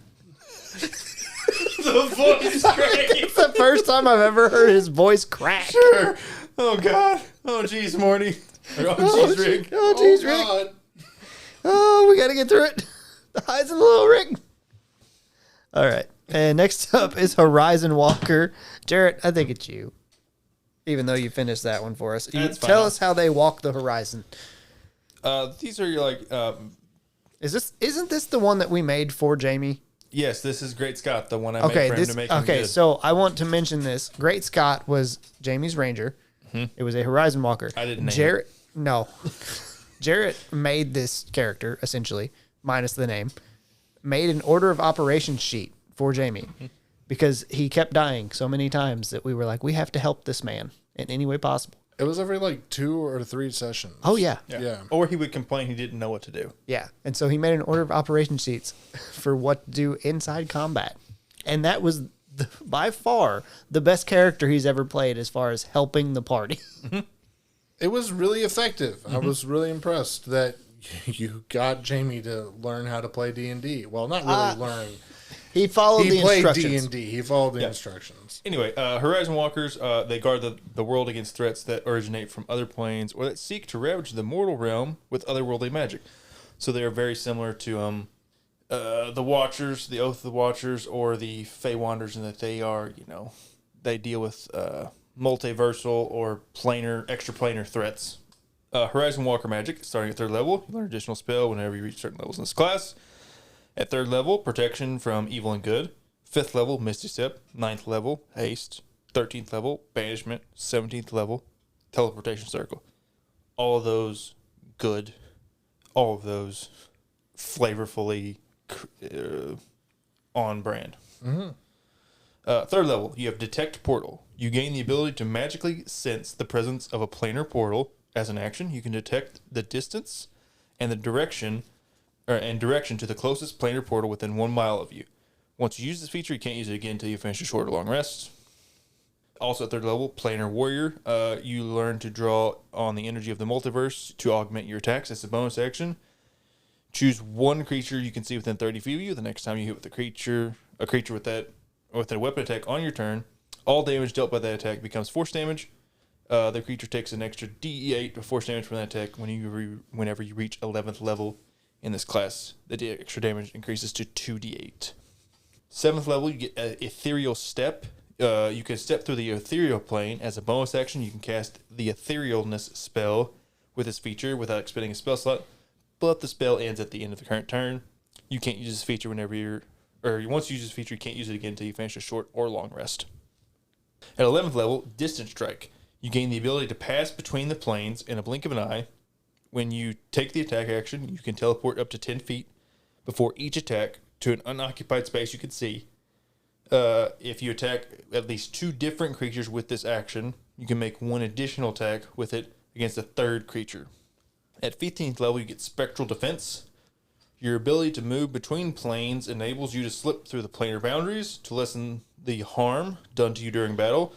voice cracking. It's the first time I've ever heard his voice crack. Sure. Oh, God. Oh, jeez, Morty. Oh, jeez, Rick. Oh, jeez, Rick. God. Oh, we got to get through it. The highs and the low, Rick. All right. And next up is Horizon Walker. Jarrett, I think it's you. Even though you finished that one for us. That's fine. Tell us how they walk the horizon. These are your, Isn't this the one that we made for Jamie? yes, this is Great Scott, the one I Okay, made for him to make him good. so I want to mention this. Great Scott was Jamie's ranger. It was a Horizon Walker. I didn't name Jarrett. No. Jarrett made this character, essentially, minus the name, made an order of operations sheet for Jamie because he kept dying so many times that we were like, we have to help this man in any way possible. It was every like 2 or 3 sessions. Oh, yeah. Yeah. Or he would complain he didn't know what to do. Yeah. And so he made an order of operation sheets for what to do inside combat. And that was by far the best character he's ever played as far as helping the party. It was really effective. I was really impressed that you got Jamie to learn how to play D&D. Well, not really learn. He followed He the played instructions. D&D. He followed the instructions. Anyway, Horizon Walkers, they guard the world against threats that originate from other planes or that seek to ravage the mortal realm with otherworldly magic. So they are very similar to the Watchers, the Oath of the Watchers, or the Fey Wanderers, in that they are, they deal with multiversal or extraplanar threats. Horizon Walker magic, starting at 3rd level, you learn additional spell whenever you reach certain levels in this class. At 3rd level, protection from evil and good. 5th level, Misty Step. 9th level, haste. 13th level, banishment. 17th level, teleportation circle. All of those good. All of those flavorfully on brand. 3rd level, you have detect portal. You gain the ability to magically sense the presence of a planar portal. As an action, you can detect the distance and the direction to the closest planar portal within 1 mile of you. Once you use this feature, you can't use it again until you finish a short or long rest. Also at third level, Planar Warrior. You learn to draw on the energy of the multiverse to augment your attacks. That's a bonus action. Choose one creature you can see within 30 feet of you. The next time you hit with a creature with a weapon attack on your turn, all damage dealt by that attack becomes force damage. The creature takes an extra D8 of force damage from that attack whenever you reach 11th level in this class. The extra damage increases to 2d8. 7th level, you get an Ethereal Step. You can step through the ethereal plane. As a bonus action, you can cast the Etherealness spell with this feature without expending a spell slot, but the spell ends at the end of the current turn. You can't use this feature once you use this feature, you can't use it again until you finish a short or long rest. At 11th level, Distance Strike. You gain the ability to pass between the planes in a blink of an eye. When you take the attack action, you can teleport up to 10 feet before each attack to an unoccupied space you can see. If you attack at least 2 different creatures with this action, you can make 1 additional attack with it against a third creature. At 15th level, you get Spectral Defense. Your ability to move between planes enables you to slip through the planar boundaries to lessen the harm done to you during battle.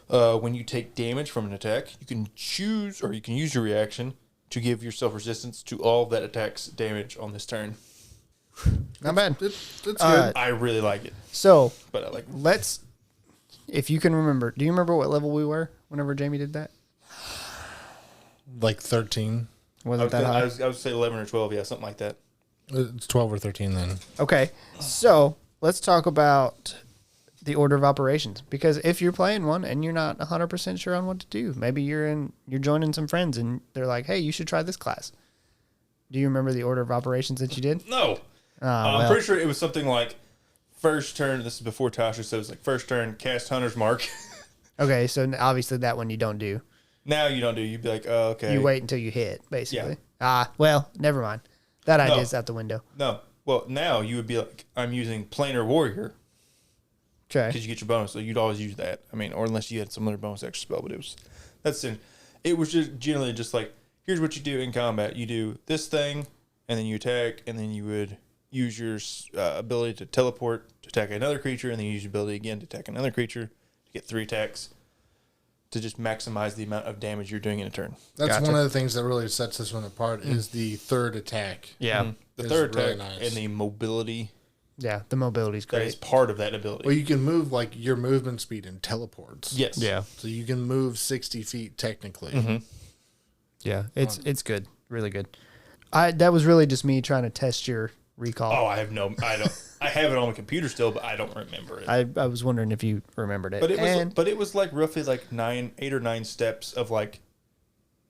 When you take damage from an attack, you can use your reaction to give yourself resistance to all of that attack's damage on this turn. Not bad. It's good. I really like it, So but I like. if you can remember, do you remember what level we were whenever Jamie did that? Like 13. Wasn't that high? I would say 11 or 12, yeah, something like that. It's 12 or 13 then. Okay, so let's talk about the order of operations, because if you're playing one and you're not 100% sure on what to do, maybe you're joining some friends and they're like, hey, you should try this class. Do you remember the order of operations that you did? No. I'm pretty sure it was something like first turn, this is before Tasha, so it was like first turn, cast Hunter's Mark. Okay, so obviously that one you don't do. Now you don't do, you'd be like, oh, okay. You wait until you hit, basically. Well, never mind. That idea's out the window. No. Well, now you would be like, I'm using Planar Warrior. Okay. Because you get your bonus, so you'd always use that. I mean, or unless you had some other bonus extra spell, but it was just generally just like, here's what you do in combat. You do this thing, and then you attack, and then you would use your ability to teleport to attack another creature, and then you use your ability again to attack another creature to get 3 attacks to just maximize the amount of damage you're doing in a turn. That's one of the things that really sets this one apart is the third attack. Yeah. The It's third really attack nice. and the mobility Yeah, the mobility's that great. is part of that ability. Well, you can move like your movement speed in teleports. Yes. Yeah. So you can move 60 feet technically. Mm-hmm. Yeah, it's good. Really good. That was really just me trying to test your recall. Oh, I have it on my computer still, but I don't remember it. I was wondering if you remembered it. But it was like roughly like 8 or 9 steps of like,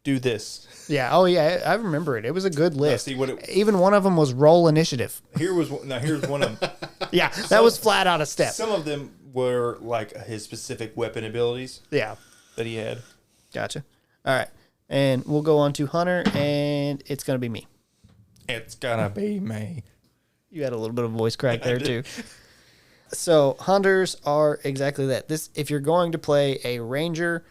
do this. Yeah. Oh, yeah. I remember it. It was a good list. see what it- Even one of them was roll initiative. Here's one of them. Yeah, that was flat out a step. Some of them were like his specific weapon abilities Yeah. that he had. Gotcha. All right. And we'll go on to Hunter, and it's going to be me. It's gonna be me. You had a little bit of voice crack there, too. So, Hunters are exactly that. If you're going to play a Ranger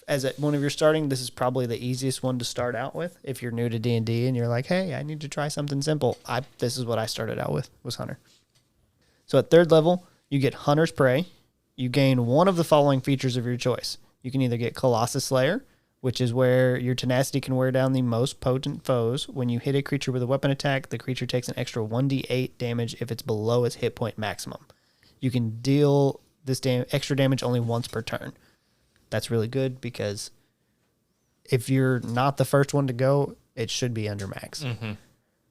as one of your starting, this is probably the easiest one to start out with. If you're new to D&D and you're like, hey, I need to try something simple, this is what I started out with, was Hunter. So at third level, you get Hunter's Prey. You gain one of the following features of your choice. You can either get Colossus Slayer, which is where your tenacity can wear down the most potent foes. When you hit a creature with a weapon attack, the creature takes an extra 1d8 damage if it's below its hit point maximum. You can deal this extra damage only once per turn. That's really good because if you're not the first one to go, it should be under max. Mm-hmm.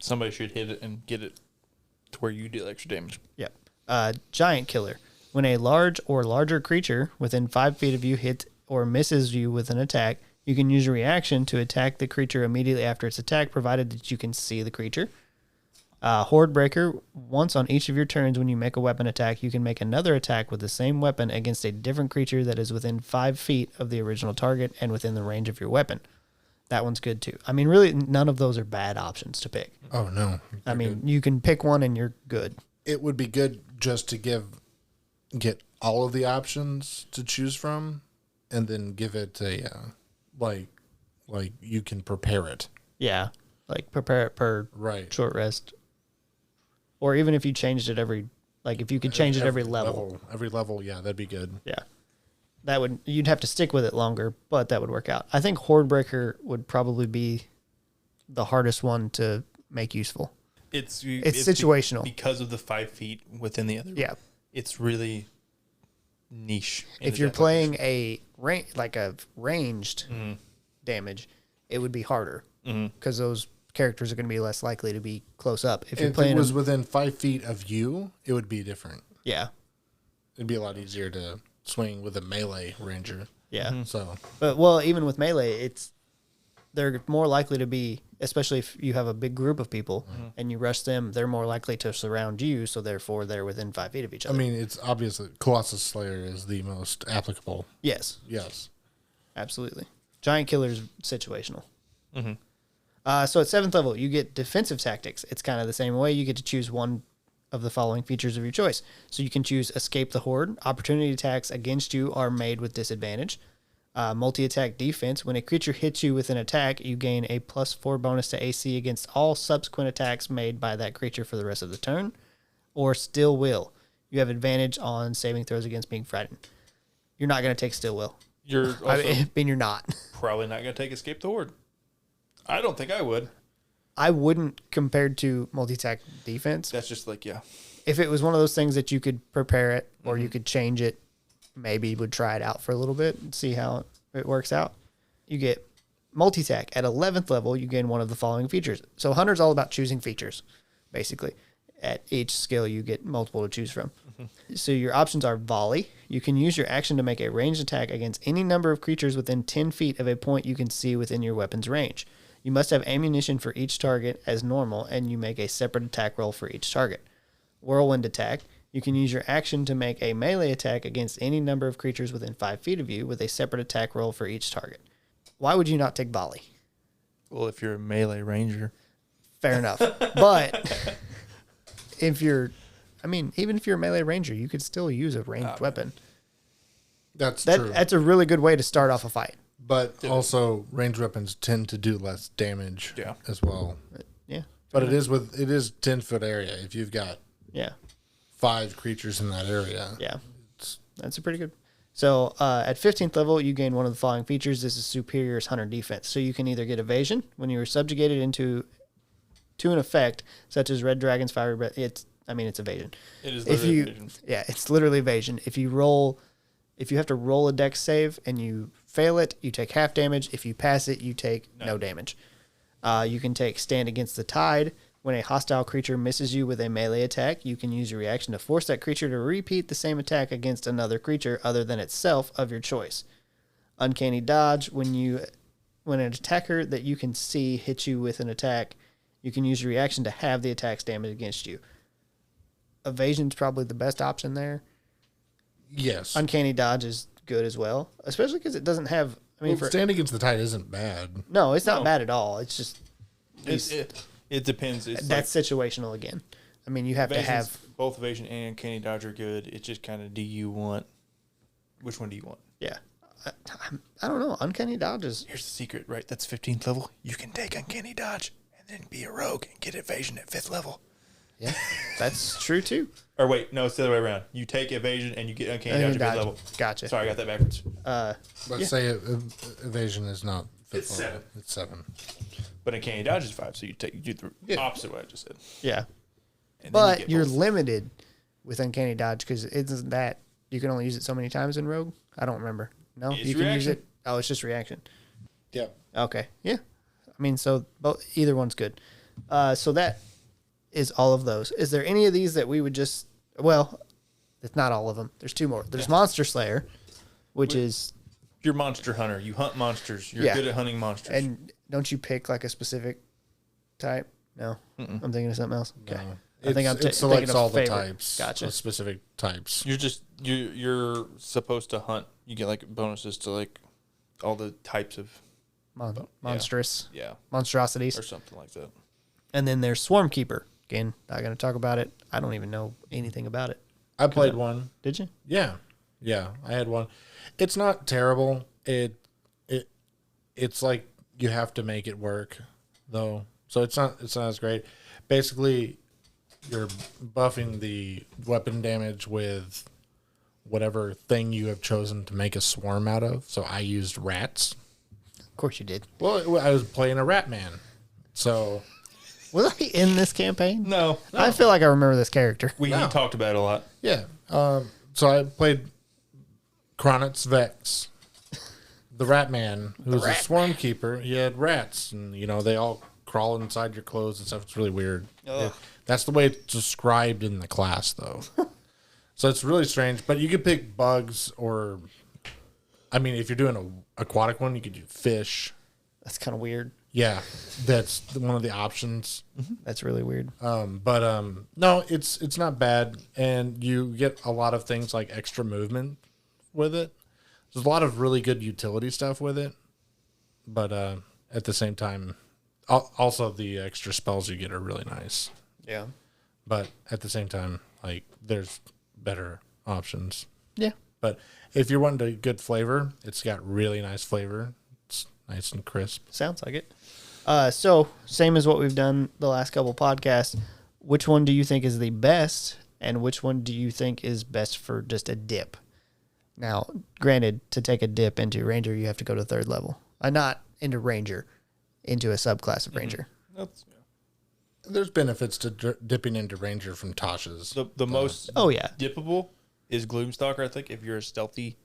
Somebody should hit it and get it to where you deal extra damage. Yep. Giant Killer. When a large or larger creature within 5 feet of you hits or misses you with an attack, you can use a reaction to attack the creature immediately after its attack, provided that you can see the creature. Horde Breaker. Once on each of your turns when you make a weapon attack, you can make another attack with the same weapon against a different creature that is within 5 feet of the original target and within the range of your weapon. That one's good too. I mean, really, none of those are bad options to pick. Oh, no. I mean, you can pick one and you're good. It would be good just to get all of the options to choose from and then give it a, like you can prepare it. Yeah. Like prepare it per short rest. Or even if you changed it if you could change it every level. Every level, yeah, that'd be good. Yeah. you'd have to stick with it longer, but that would work out. I think Hordebreaker would probably be the hardest one to make useful. It's situational because of the 5 feet within the other. Yeah. It's really niche. If you're playing a ranged damage, it would be harder because those characters are going to be less likely to be close up. If you're playing it was within 5 feet of you, it would be different. yeah, It'd be a lot easier to swing with a melee ranger. yeah. So But even with melee, they're more likely to be, especially if you have a big group of people and you rush them, they're more likely to surround you. So therefore, they're within 5 feet of each other. I mean, it's obvious that Colossus Slayer is the most applicable. Yes, Yes. absolutely. Giant Killer's situational. So at 7th level, you get defensive tactics. It's kind of the same way. You get to choose one of the following features of your choice. So you can choose Escape the Horde. Opportunity attacks against you are made with disadvantage. Multi-attack defense. When a creature hits you with an attack, you gain a +4 bonus to AC against all subsequent attacks made by that creature for the rest of the turn. Or Still Will. You have advantage on saving throws against being frightened. You're not going to take Still Will. You're also I mean, you're not. probably not going to take Escape the Horde. I don't think I would. I wouldn't compared to multi-attack defense. That's just like, yeah. If it was one of those things that you could prepare it or you could change it, maybe would try it out for a little bit and see how it works out. You get multi-attack. At 11th level, you gain one of the following features. So Hunter's all about choosing features, basically. At each skill, you get multiple to choose from. So your options are Volley. You can use your action to make a ranged attack against any number of creatures within 10 feet of a point you can see within your weapon's range. You must have ammunition for each target as normal, and you make a separate attack roll for each target. Whirlwind attack. You can use your action to make a melee attack against any number of creatures within 5 feet of you with a separate attack roll for each target. Why would you not take Volley? Well, if you're a melee ranger. Fair enough. But even if you're a melee ranger, you could still use a ranged weapon. That's true. That's a really good way to start off a fight. But also, ranged weapons tend to do less damage as well. Yeah. But it is 10-foot area. If you've got Yeah. 5 creatures in that area. Yeah. That's a pretty good. So at 15th level, you gain one of the following features. This is Superior's Hunter Defense. So you can either get evasion when you are subjugated to an effect, such as Red Dragon's Fiery Breath. It's evasion. It is literally evasion. Yeah, it's literally evasion. If you have to roll a dex save and you fail it, you take half damage. If you pass it, you take no damage. You can take Stand Against the Tide. When a hostile creature misses you with a melee attack, you can use your reaction to force that creature to repeat the same attack against another creature other than itself of your choice. Uncanny Dodge. When an attacker that you can see hits you with an attack, you can use your reaction to have the attack's damage against you. Evasion's probably the best option there. Yes. Uncanny Dodge is good as well, especially because it doesn't have. Stand Against the Tide isn't bad. No, it's not bad at all. It's just it depends. It's that's situational again. I mean, you have to have both evasion and uncanny dodge are good. It's just kind of which one do you want? Yeah, I don't know. Uncanny Dodge is. Here's the secret, right? That's 15th level. You can take uncanny dodge and then be a rogue and get evasion at 5th level. Yeah, that's true too. Or wait, no, it's the other way around. You take evasion and you get uncanny dodge at 5th level. Gotcha. Sorry, I got that backwards. But say evasion is not 5th It's level. 7. It's 7. But uncanny dodge is 5, so you do the opposite what I just said. Yeah, And then but you're both. limited with Uncanny Dodge because isn't that you can only use it so many times in Rogue? I don't remember. No, It's you can use reaction. it. Oh, it's just reaction. Yeah. Okay. Yeah. I mean, so either one's good. So that is all of those. Is there any of these that we would just? Well, it's not all of them. There's 2 more. There's Monster Slayer, which is. You're monster hunter. You hunt monsters. You're good at hunting monsters. And don't you pick like a specific type? No, I'm thinking of something else. Okay. No. I think it selects thinking of all the favorite. types. Gotcha. The specific types. You're supposed to hunt. You get like bonuses to like all the types of Monstrous yeah monstrosities. or something like that. And then there's Swarm Keeper. Again, not going to talk about it. I don't even know anything about it. I played one. Did you? Yeah. I had one. It's not terrible. It's like you have to make it work, though. So it's not as great. Basically, you're buffing the weapon damage with whatever thing you have chosen to make a swarm out of. So I used rats. Of course you did. Well, I was playing a rat man. So Was I in this campaign? No. I feel like I remember this character. We talked about it a lot. yeah. So I played Kronitz Vex, the rat man, who was a swarm keeper. He had rats, and they all crawl inside your clothes and stuff. It's really weird. That's the way it's described in the class, though. So it's really strange. But you could pick bugs, or if you're doing an aquatic one, you could do fish. That's kind of weird. Yeah, that's one of the options. That's really weird. No, it's not bad, and you get a lot of things like extra movement with it. There's a lot of really good utility stuff with it, but at the same time, also the extra spells you get are really nice. Yeah. But at the same time, there's better options. Yeah. But if you're wanting a good flavor, it's got really nice flavor. It's nice and crisp. Sounds like it. So, same as what we've done the last couple podcasts, which one do you think is the best, and which one do you think is best for just a dip? Now, granted, to take a dip into Ranger, you have to go to 3rd level. Not into Ranger, into a subclass of Ranger. There's benefits to dipping into Ranger from Tasha's. The most Oh, yeah. dippable is Gloomstalker, I think, if you're a stealthy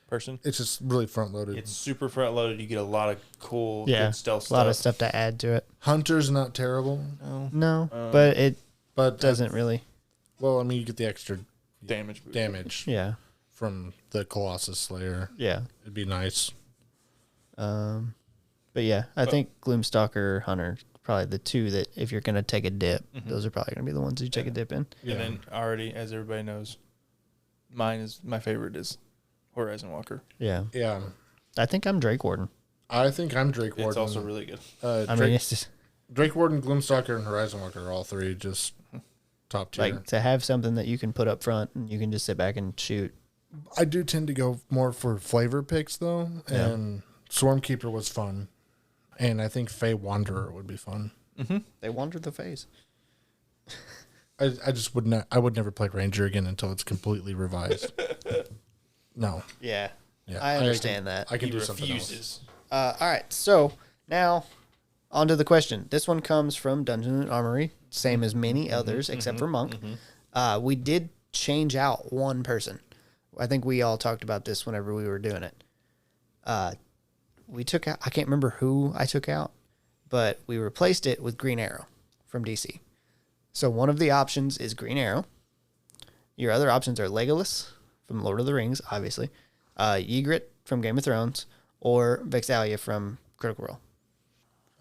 person. It's just really front loaded. It's super front loaded. You get a lot of cool good stealth a stuff. lot of stuff to add to it. Hunter's not terrible, No, but it but doesn't really. well, you get the extra damage. boost. damage Yeah. from the Colossus Slayer. Yeah. It'd be nice. But yeah, I think Gloomstalker or Hunter, probably the two that if you're going to take a dip, those are probably going to be the ones you take a dip in. Yeah. And then already, as everybody knows, my favorite is Horizon Walker. Yeah. Yeah. I think I'm Drake Warden. I think I'm Drake Warden. It's also really good. Drake, It's just Drake Warden, Gloomstalker, and Horizon Walker are all three just top tier. like to have something that you can put up front and you can just sit back and shoot. I do tend to go more for flavor picks, though, and Swarmkeeper was fun. And I think Fey Wanderer would be fun. They wandered the phase. I just would not. I would never play Ranger again until it's completely revised. No. Yeah. Yeah. I understand that. I can He do something else. refuses. All right. So now on to the question. This one comes from Dungeon and Armory, same as many others except for Monk. We did change out one person. I think we all talked about this whenever we were doing it. We took out, I can't remember who I took out, but we replaced it with Green Arrow from DC. So one of the options is Green Arrow. Your other options are Legolas from Lord of the Rings, obviously, Ygritte from Game of Thrones, or Vexalia from Critical Role.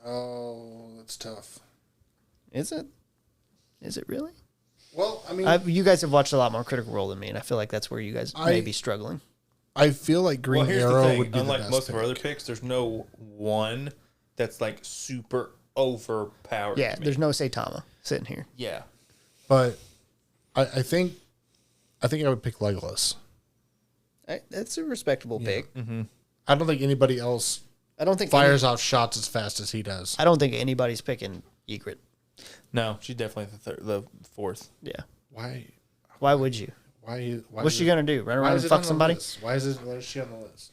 Oh, that's tough. Is it? Is it really? Well, You guys have watched a lot more Critical Role than me, and I feel like that's where you guys may be struggling. I feel like Green Here's the Arrow thing. would be Unlike the best most of our pick. other picks, there's no one that's like super overpowered. Yeah, to me. there's no Saitama sitting here. Yeah. But I think I would pick Legolas. That's a respectable pick. I don't think anybody else I don't think fires out shots as fast as he does. I don't think anybody's picking Ygritte. No, she's definitely the fourth. Yeah. Why? Why would you? Why What's she gonna do? Run Why around is and it on fuck the somebody? list? Why is she on the list?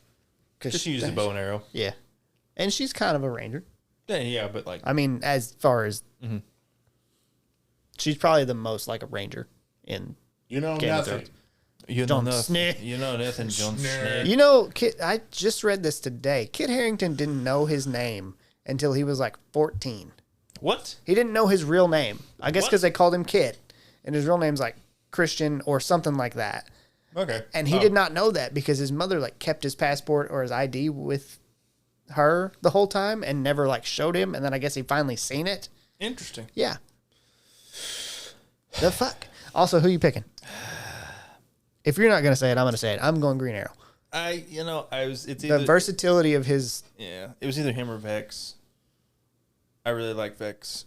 Just use the bow and arrow. Yeah, and she's kind of a ranger. Yeah, but like I mean, as far as she's probably the most like a ranger in. You know Game of nothing. Thrones. you Jon know nothing. Snow. You know nothing, Jon Snow. Snow. You know, I just read this today. Kit Harington didn't know his name until he was like 14. What? He didn't know his real name. I guess What? because they called him Kit, and his real name's like Christian or something like that. Okay. And he did not know that because his mother like kept his passport or his ID with her the whole time and never like showed him. And then I guess he finally seen it. Interesting. Yeah. The fuck. Also, who you picking? If you're not gonna say it, I'm gonna say it. I'm going Green Arrow. It's The either versatility of his. yeah, it was either him or Vex. I really like Vex.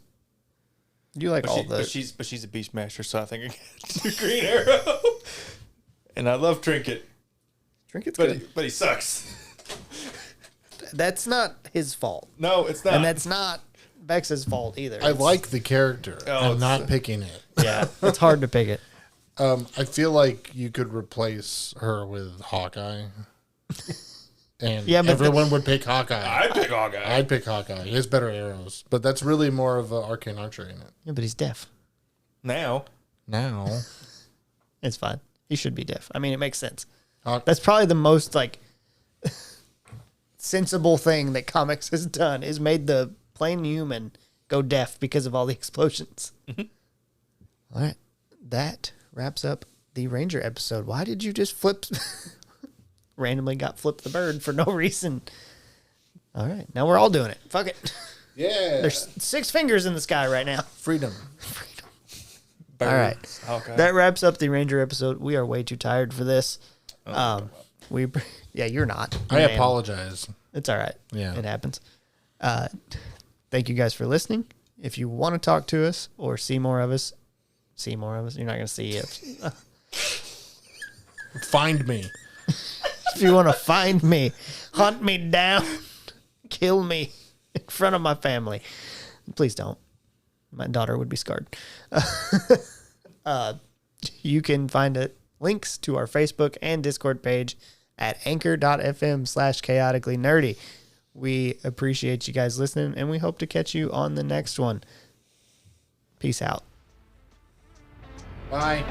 You like all the. But she's a Beastmaster, so I think I get to Green Arrow. And I love Trinket, Trinket's but good. he sucks. That's not his fault, No, it's not. and that's not Vex's fault either. I like the character. Oh, I'm it's- not picking it. Yeah, it's hard to pick it. I feel like you could replace her with Hawkeye. And Yeah, but everyone would pick Hawkeye. I'd pick Hawkeye. I'd pick Hawkeye. He has better arrows. But that's really more of an arcane archery in it. Yeah, but he's deaf. Now, It's fine. He should be deaf. I mean, it makes sense. Hawk- That's probably the most like sensible thing that comics has done is made the plain human go deaf because of all the explosions. All right. That wraps up the Ranger episode. Why did you just flip? Randomly got flipped the bird for no reason. All right. Now we're all doing it. Fuck it. Yeah. There's 6 fingers in the sky right now. freedom. All right. Hawkeye. That wraps up the Ranger episode. We are way too tired for this. You're not. I am. apologize. It's all right. Yeah. It happens. Thank you guys for listening. If you want to talk to us or see more of us, you're not going to see it. Find me. If you want to find me, hunt me down, kill me in front of my family, please don't. My daughter would be scarred. You can find links to our Facebook and Discord page at anchor.fm/chaotically nerdy. We appreciate you guys listening, and we hope to catch you on the next one. Peace out. Bye.